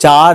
4